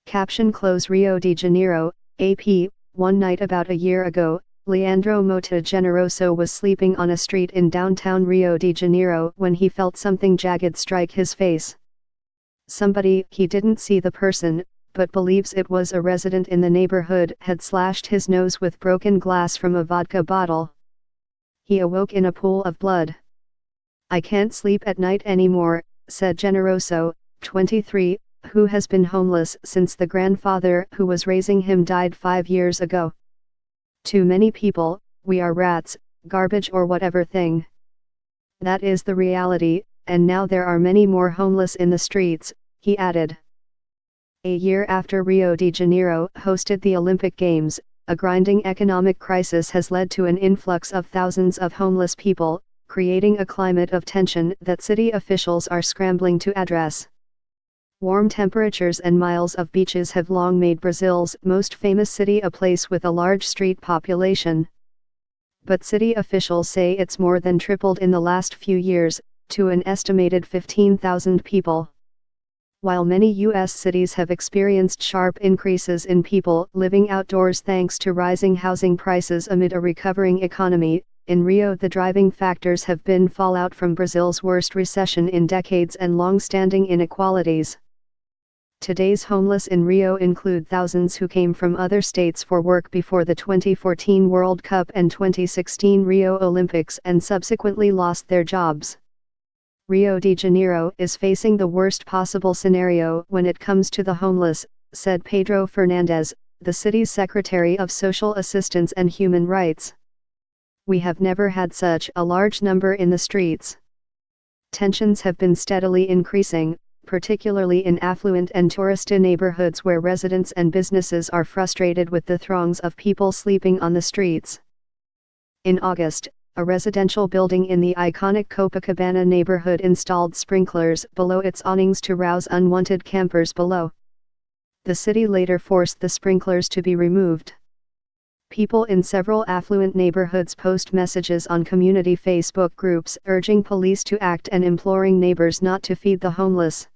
Caption close Rio de Janeiro, AP, one night about a year ago, Leandro Mota Generoso was sleeping on a street in downtown Rio de Janeiro when he felt something jagged strike his face. Somebody, he didn't see the person, but believes it was a resident in the neighborhood, had slashed his nose with broken glass from a vodka bottle. He awoke in a pool of blood. "I can't sleep at night anymore," said Generoso, 23, who has been homeless since the grandfather who was raising him died 5 years ago. "Too many people, we are rats, garbage or whatever thing. That is the reality, and now there are many more homeless in the streets," he added. A year after Rio de Janeiro hosted the Olympic Games, a grinding economic crisis has led to an influx of thousands of homeless people, creating a climate of tension that city officials are scrambling to address. Warm temperatures and miles of beaches have long made Brazil's most famous city a place with a large street population. But city officials say it's more than tripled in the last few years, to an estimated 15,000 people. While many U.S. cities have experienced sharp increases in people living outdoors thanks to rising housing prices amid a recovering economy, in Rio the driving factors have been fallout from Brazil's worst recession in decades and long-standing inequalities. Today's homeless in Rio include thousands who came from other states for work before the 2014 World Cup and 2016 Rio Olympics and subsequently lost their jobs. Rio de Janeiro is facing the worst possible scenario when it comes to the homeless, said Pedro Fernandes, the city's Secretary of Social Assistance and Human Rights. "We have never had such a large number in the streets. Tensions have been steadily increasing, particularly in affluent and tourista neighborhoods where residents and businesses are frustrated with the throngs of people sleeping on the streets." In August, a residential building in the iconic Copacabana neighborhood installed sprinklers below its awnings to rouse unwanted campers below. The city later forced the sprinklers to be removed. People in several affluent neighborhoods post messages on community Facebook groups urging police to act and imploring neighbors not to feed the homeless.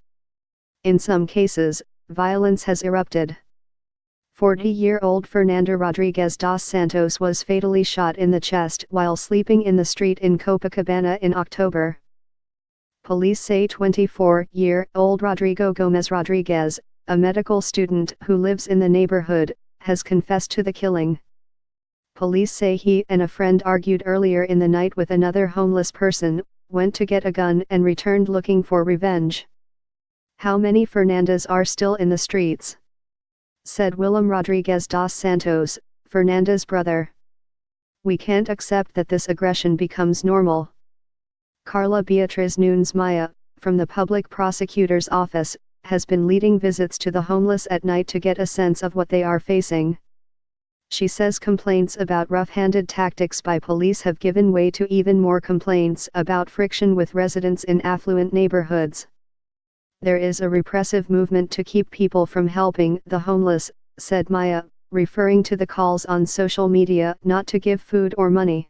In some cases, violence has erupted. 40-year-old Fernando Rodrigues dos Santos was fatally shot in the chest while sleeping in the street in Copacabana in October. Police say 24-year-old Rodrigo Gomes Rodrigues, a medical student who lives in the neighborhood, has confessed to the killing. Police say he and a friend argued earlier in the night with another homeless person, went to get a gun and returned looking for revenge. "How many Fernandes are still in the streets?" said Willem Rodrigues dos Santos, Fernandes' brother. "We can't accept that this aggression becomes normal." Carla Beatriz Nunes Maia, from the Public Prosecutor's Office, has been leading visits to the homeless at night to get a sense of what they are facing. She says complaints about rough-handed tactics by police have given way to even more complaints about friction with residents in affluent neighborhoods. "There is a repressive movement to keep people from helping the homeless," said Maya, referring to the calls on social media not to give food or money.